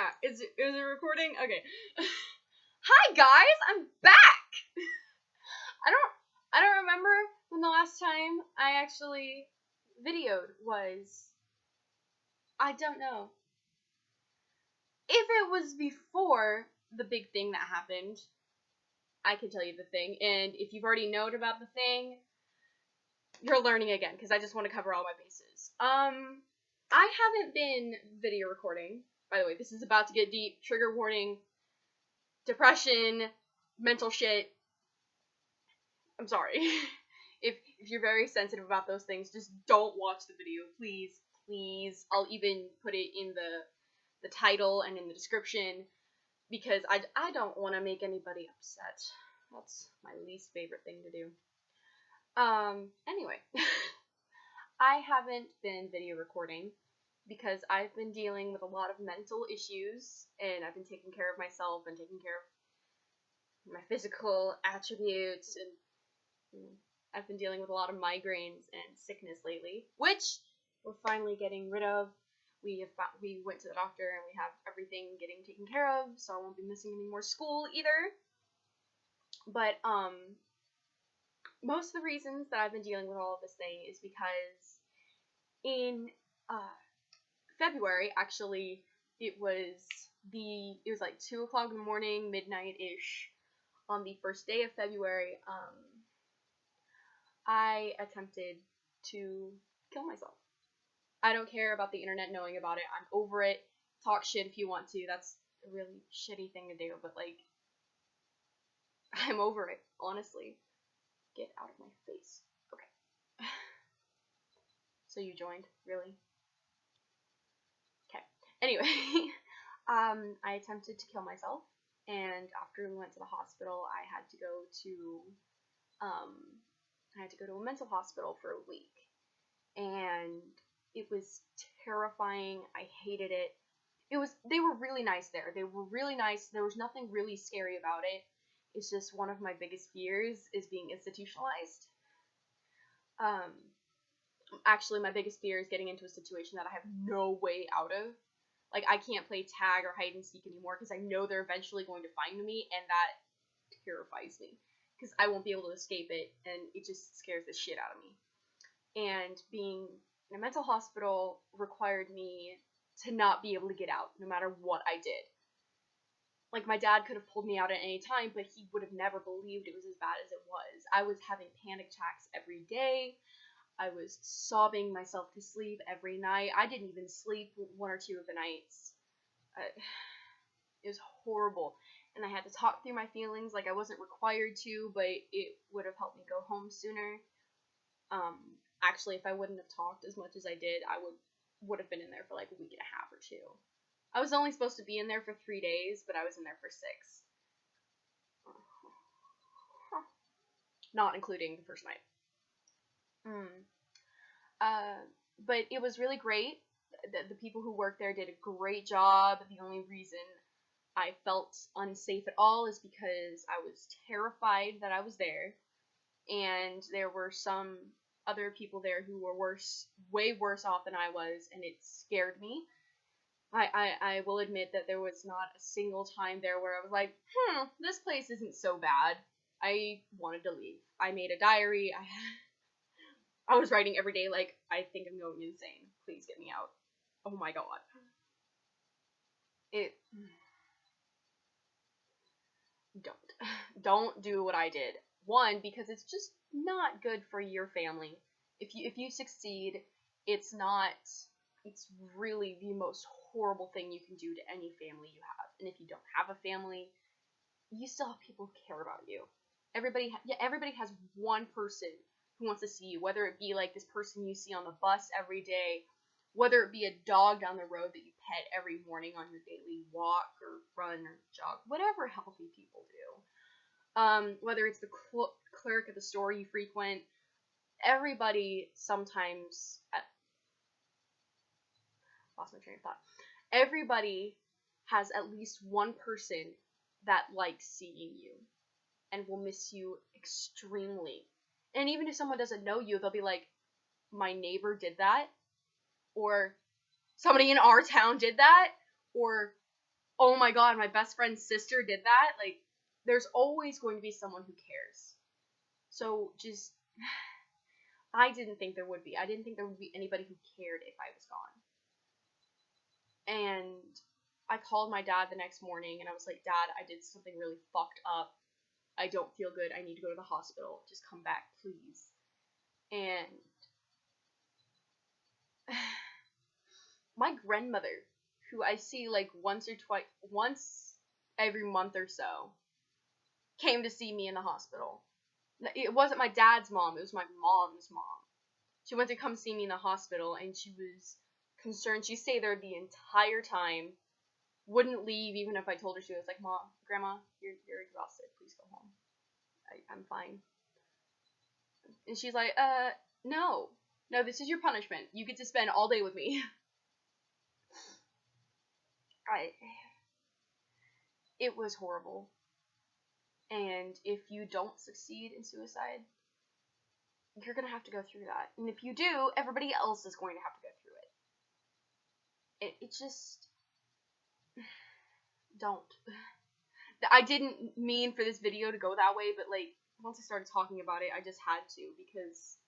Yeah, is it recording? Okay. Hi guys, I'm back. I don't remember when the last time I actually videoed was. I don't know. If it was before the big thing that happened, I can tell you the thing, and if you've already known about the thing, you're learning again because I just want to cover all my bases. I haven't been video recording. By the way, this is about to get deep. Trigger warning. Depression, mental shit. I'm sorry. if you're very sensitive about those things, just don't watch the video, please. Please. I'll even put it in the title and in the description because I don't want to make anybody upset. That's my least favorite thing to do. Anyway. I haven't been video recording because I've been dealing with a lot of mental issues and I've been taking care of myself and taking care of my physical attributes, and I've been dealing with a lot of migraines and sickness lately, which we're finally getting rid of. We went to the doctor and we have everything getting taken care of, so I won't be missing any more school either. But most of the reasons that I've been dealing with all of this thing is because in February, actually, it was like 2 o'clock in the morning, midnight-ish, on the first day of February, I attempted to kill myself. I don't care about the internet knowing about it. I'm over it. Talk shit if you want to. That's a really shitty thing to do, but, like, I'm over it, honestly. Get out of my face. Okay. So you joined? Really? Okay. Anyway, I attempted to kill myself, and after we went to the hospital, I had to go to a mental hospital for a week, and it was terrifying. I hated it. They were really nice there. They were really nice. There was nothing really scary about it. It's just one of my biggest fears is being institutionalized. Actually, my biggest fear is getting into a situation that I have no way out of. Like, I can't play tag or hide and seek anymore because I know they're eventually going to find me, and that terrifies me because I won't be able to escape it, and it just scares the shit out of me. And being in a mental hospital required me to not be able to get out no matter what I did. Like, my dad could have pulled me out at any time, but he would have never believed it was as bad as it was. I was having panic attacks every day. I was sobbing myself to sleep every night. I didn't even sleep one or two of the nights. It was horrible. And I had to talk through my feelings like I wasn't required to, but it would have helped me go home sooner. Actually, if I wouldn't have talked as much as I did, I would have been in there for like a week and a half or 2. I was only supposed to be in there for 3 days, but I was in there for 6. Not including the first night. But it was really great. The people who worked there did a great job. The only reason I felt unsafe at all is because I was terrified that I was there, and there were some other people there who were way worse off than I was, and it scared me. I will admit that there was not a single time there where I was like, this place isn't so bad. I wanted to leave. I made a diary. I was writing every day like, I think I'm going insane. Please get me out. Oh my god. Don't do what I did. 1, because it's just not good for your family. If you succeed, it's really the most horrible thing you can do to any family you have. And if you don't have a family, you still have people who care about you. Everybody has one person who wants to see you, whether it be like this person you see on the bus every day, whether it be a dog down the road that you pet every morning on your daily walk or run or jog, whatever healthy people do. Whether it's the clerk at the store you frequent, everybody sometimes... lost my train of thought. Everybody has at least one person that likes seeing you and will miss you extremely. And even if someone doesn't know you, they'll be like, my neighbor did that, or somebody in our town did that, or oh my god, my best friend's sister did that. Like, there's always going to be someone who cares. So just, I didn't think there would be. I didn't think there would be anybody who cared if I was gone. And I called my dad the next morning and I was like, Dad, I did something really fucked up. I don't feel good. I need to go to the hospital. Just come back, please. And my grandmother, who I see like once every month or so, came to see me in the hospital. It wasn't my dad's mom, it was my mom's mom. She went to come see me in the hospital and she was concerned. She stayed there the entire time, wouldn't leave even if I told her she was like, Mom, Grandma, you're exhausted. Please go home. I'm fine. And she's like, no, this is your punishment. You get to spend all day with me. It was horrible. And if you don't succeed in suicide, you're gonna have to go through that. And if you do, everybody else is going to have to go through it. It just, don't. I didn't mean for this video to go that way, but like, once I started talking about it, I just had to, because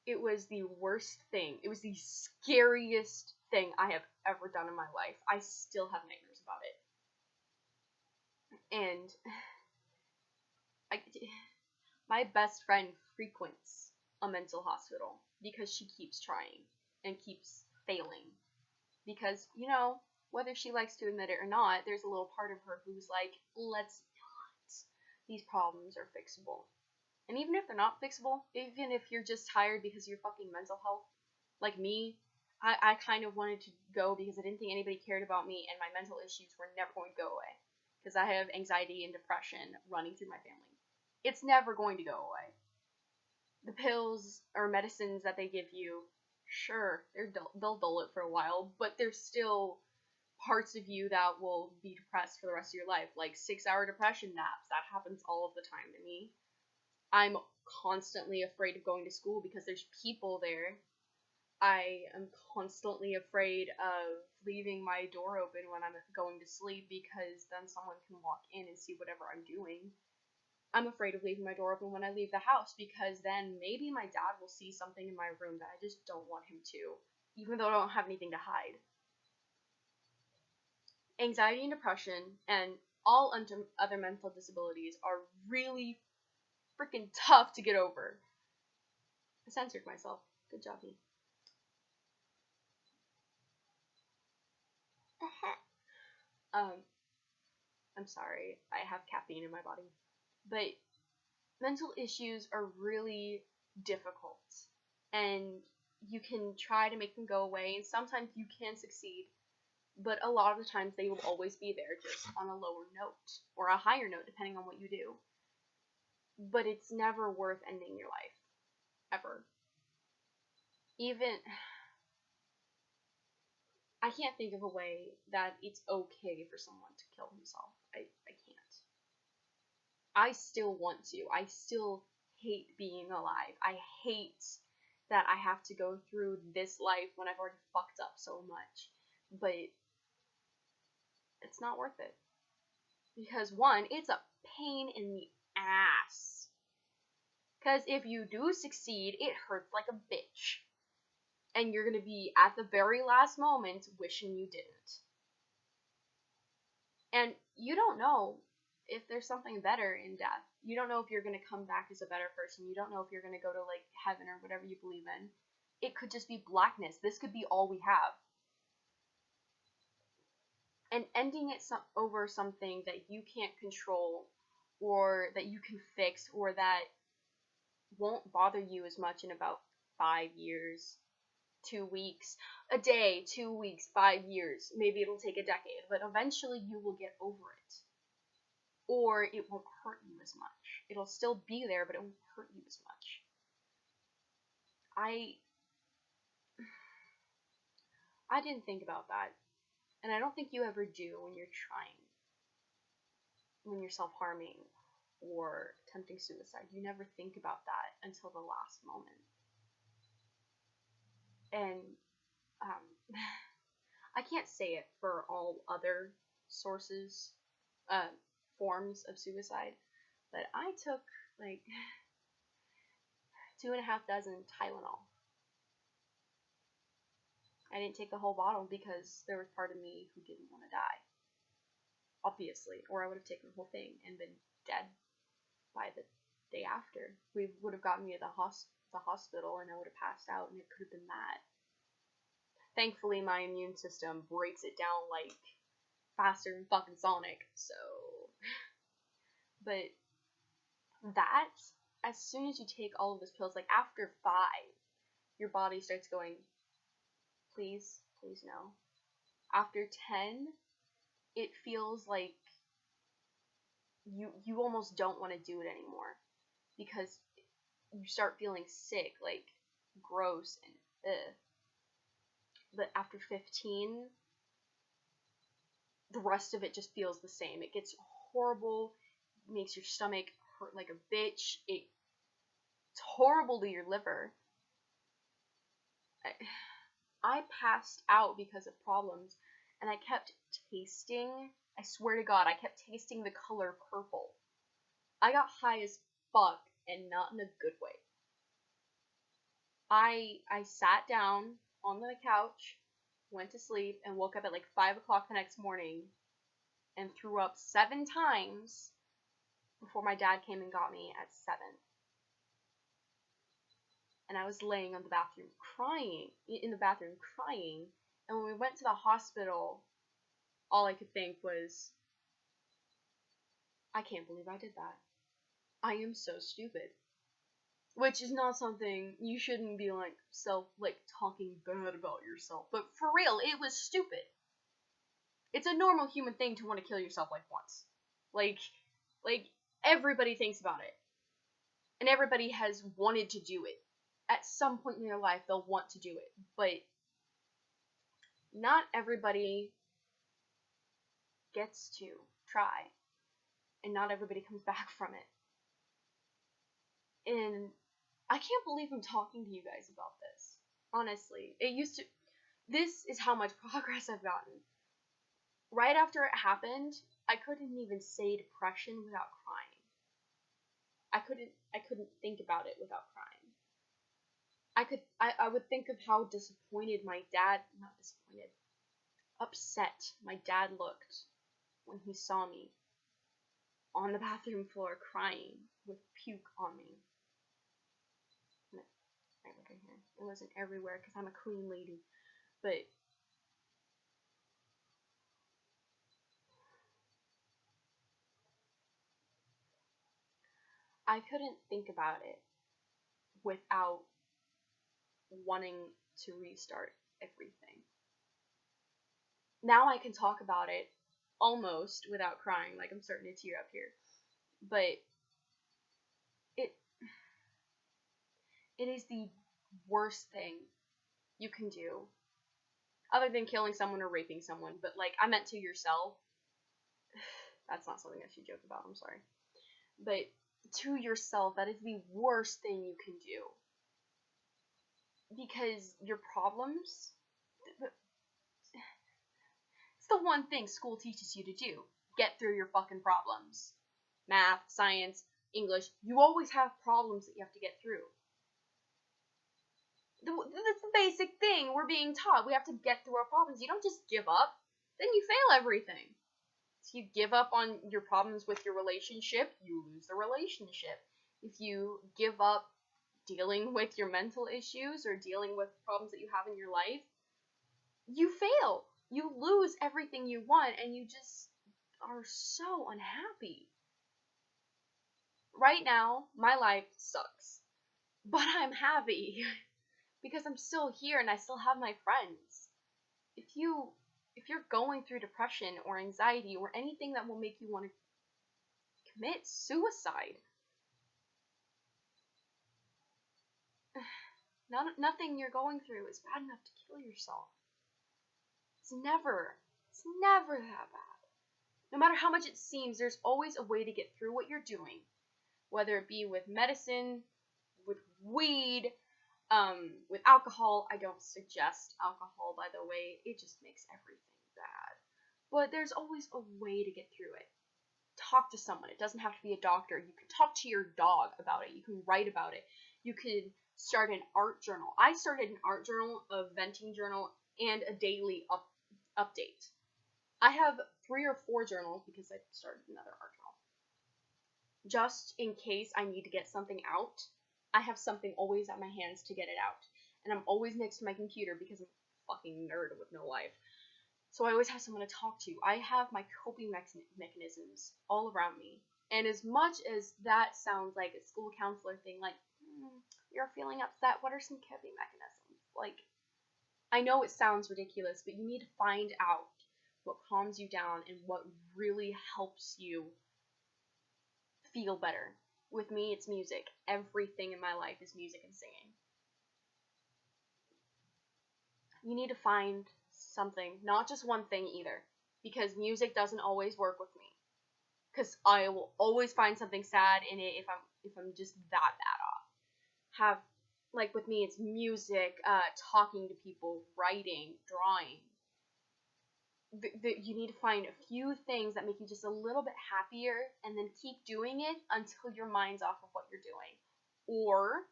it was the worst thing. It was the scariest thing I have ever done in my life. I still have nightmares about it. And my best friend frequents a mental hospital because she keeps trying and keeps failing. Because, whether she likes to admit it or not, there's a little part of her who's like, let's not. These problems are fixable. And even if they're not fixable, even if you're just tired because of your fucking mental health, like me, I kind of wanted to go because I didn't think anybody cared about me and my mental issues were never going to go away. Because I have anxiety and depression running through my family. It's never going to go away. The pills or medicines that they give you, sure, they'll dull it for a while, but there's still parts of you that will be depressed for the rest of your life, like 6-hour depression naps. That happens all of the time to me. I'm constantly afraid of going to school because there's people there. I am constantly afraid of leaving my door open when I'm going to sleep because then someone can walk in and see whatever I'm doing. I'm afraid of leaving my door open when I leave the house because then maybe my dad will see something in my room that I just don't want him to, even though I don't have anything to hide. Anxiety and depression and all other mental disabilities are really freaking tough to get over. I censored myself. Good job, me. I'm sorry. I have caffeine in my body. But mental issues are really difficult. And you can try to make them go away, and sometimes you can succeed. But a lot of the times they will always be there, just on a lower note, or a higher note, depending on what you do. But it's never worth ending your life. Ever. Even, I can't think of a way that it's okay for someone to kill himself. I can't. I still want to. I still hate being alive. I hate that I have to go through this life when I've already fucked up so much. But it's not worth it. Because one, it's a pain in the ass. Because if you do succeed, it hurts like a bitch. And you're going to be at the very last moment wishing you didn't. And you don't know if there's something better in death. You don't know if you're going to come back as a better person. You don't know if you're going to go to like heaven or whatever you believe in. It could just be blackness. This could be all we have. And ending it over something that you can't control or that you can fix or that won't bother you as much in about 5 years, 2 weeks, a day, 2 weeks, 5 years. Maybe it'll take a decade, but eventually you will get over it. Or it won't hurt you as much. It'll still be there, but it won't hurt you as much. I didn't think about that. And I don't think you ever do when you're trying. When you're self-harming or attempting suicide. You never think about that until the last moment. And I can't say it for all other sources, forms of suicide, but I took like 2.5 dozen Tylenol. I didn't take the whole bottle because there was part of me who didn't want to die, obviously, or I would have taken the whole thing and been dead by the day after. We would have gotten me to the hospital and I would have passed out, and it could have been that. Thankfully, my immune system breaks it down like faster than fucking Sonic, so. But that, as soon as you take all of those pills, like after 5, your body starts going, please, please no. After 10, it feels like you almost don't want to do it anymore because you start feeling sick, like gross and ugh. But after 15, the rest of it just feels the same. It gets horrible, makes your stomach hurt like a bitch. It's horrible to your liver. I passed out because of problems, and I kept tasting, I swear to God, I kept tasting the color purple. I got high as fuck, and not in a good way. I sat down on the couch, went to sleep, and woke up at like 5 o'clock the next morning, and threw up 7 times before my dad came and got me at 7. And I was laying on the bathroom crying, and when we went to the hospital, all I could think was, I can't believe I did that. I am so stupid. Which is not something, you shouldn't be talking bad about yourself, but for real, it was stupid. It's a normal human thing to want to kill yourself once. Like, everybody thinks about it. And everybody has wanted to do it. At some point in their life, they'll want to do it. But not everybody gets to try. And not everybody comes back from it. And I can't believe I'm talking to you guys about this. Honestly. This is how much progress I've gotten. Right after it happened, I couldn't even say depression without crying. I couldn't think about it without crying. I would think of how disappointed upset my dad looked when he saw me on the bathroom floor crying with puke on me. Right, look in here. It wasn't everywhere because I'm a clean lady, but I couldn't think about it without wanting to restart everything. Now I can talk about it almost without crying, like I'm starting to tear up here. But it is the worst thing you can do, other than killing someone or raping someone. But I meant to yourself. That's not something I should joke about, I'm sorry. But to yourself, that is the worst thing you can do. Because your problems, it's the one thing school teaches you to do. Get through your fucking problems. Math, science, English, you always have problems that you have to get through. That's the basic thing we're being taught. We have to get through our problems. You don't just give up. Then you fail everything. If you give up on your problems with your relationship, you lose the relationship. If you give up dealing with your mental issues or dealing with problems that you have in your life, you fail. You lose everything you want, and you just are so unhappy. Right now, my life sucks. But I'm happy. Because I'm still here and I still have my friends. If you're going through depression or anxiety or anything that will make you want to commit suicide, nothing you're going through is bad enough to kill yourself. It's never that bad. No matter how much it seems, there's always a way to get through what you're doing. Whether it be with medicine, with weed, With alcohol, I don't suggest alcohol, by the way. It just makes everything bad. But there's always a way to get through it. Talk to someone. It doesn't have to be a doctor. You can talk to your dog about it. You can write about it. You could start an art journal. I started an art journal, a venting journal, and a daily update. I have 3 or 4 journals because I started another art journal. Just in case I need to get something out, I have something always at my hands to get it out. And I'm always next to my computer because I'm a fucking nerd with no life. So I always have someone to talk to. I have my coping mechanisms all around me. And as much as that sounds like a school counselor thing, like, you're feeling upset, what are some coping mechanisms? Like, I know it sounds ridiculous, but you need to find out what calms you down and what really helps you feel better. With me, it's music. Everything in my life is music and singing. You need to find something, not just one thing either, because music doesn't always work with me. Because I will always find something sad in it if I'm just that bad off. Like with me, it's music, talking to people, writing, drawing. You need to find a few things that make you just a little bit happier, and then keep doing it until your mind's off of what you're doing. Or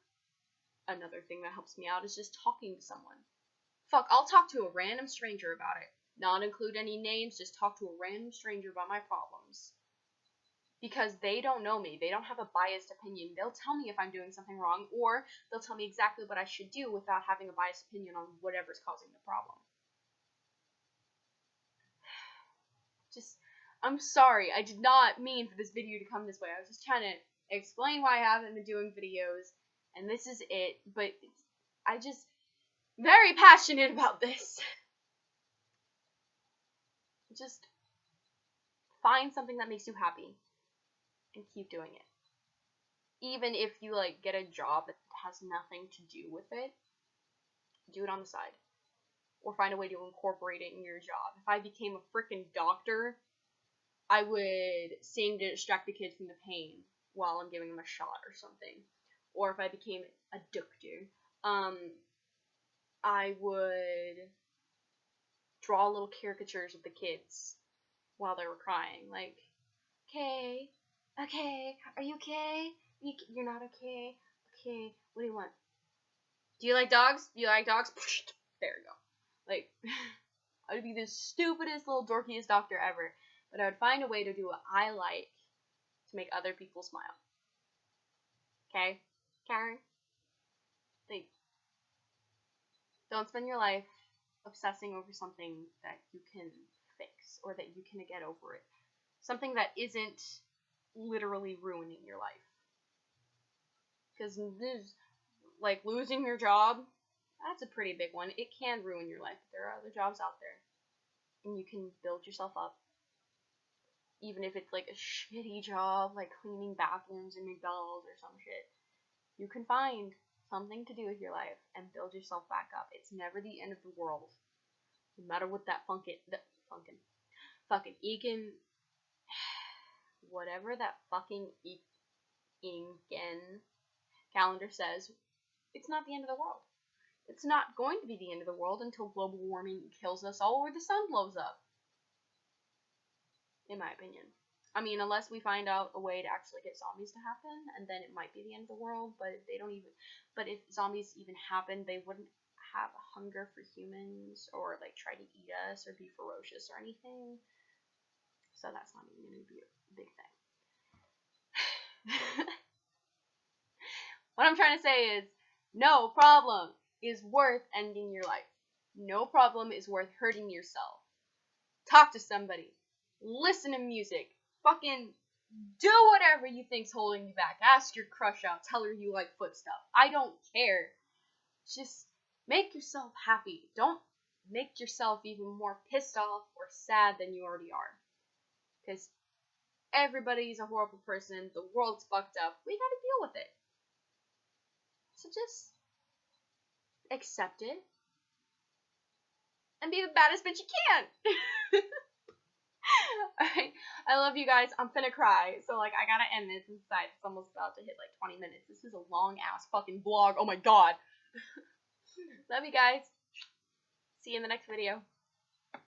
another thing that helps me out is just talking to someone. Fuck, I'll talk to a random stranger about it. Not include any names, just talk to a random stranger about my problems. Because they don't know me. They don't have a biased opinion. They'll tell me if I'm doing something wrong, or they'll tell me exactly what I should do without having a biased opinion on whatever's causing the problem. I'm sorry, I did not mean for this video to come this way. I was just trying to explain why I haven't been doing videos, and this is it. But I just very passionate about this. Just find something that makes you happy and keep doing it. Even if you like get a job that has nothing to do with it, do it on the side. Or find a way to incorporate it in your job. If I became a freaking doctor, I would sing to distract the kids from the pain while I'm giving them a shot or something. Or if I became a doctor, I would draw little caricatures of the kids while they were crying. Like, okay, are you okay? You're not okay? Okay, what do you want? Do you like dogs? There you go. Like, I would be the stupidest little dorkiest doctor ever. But I would find a way to do what I like to make other people smile. Okay? Karen? Like, don't spend your life obsessing over something that you can fix or that you can get over it. Something that isn't literally ruining your life. Because like losing your job, that's a pretty big one. It can ruin your life, but there are other jobs out there. And you can build yourself up. Even if it's like a shitty job, like cleaning bathrooms in McDonald's or some shit. You can find something to do with your life and build yourself back up. It's never the end of the world. No matter what that whatever that fucking Ingen calendar says, it's not the end of the world. It's not going to be the end of the world until global warming kills us all or the sun blows up. In my opinion. I mean, unless we find out a way to actually get zombies to happen, and then it might be the end of the world, but if zombies even happen, they wouldn't have a hunger for humans, or like try to eat us, or be ferocious or anything. So that's not even going to be a big thing. What I'm trying to say is, no problem is worth ending your life. No problem is worth hurting yourself. Talk to somebody. Listen to music. Fucking do whatever you think's holding you back. Ask your crush out. Tell her you like foot stuff. I don't care. Just make yourself happy. Don't make yourself even more pissed off or sad than you already are. Because everybody's a horrible person. The world's fucked up. We gotta deal with it. So just accept it. And be the baddest bitch you can. Alright, I love you guys. I'm finna cry. So, like, I gotta end this inside. It's almost about to hit, like, 20 minutes. This is a long-ass fucking vlog. Oh my god. Love you guys. See you in the next video.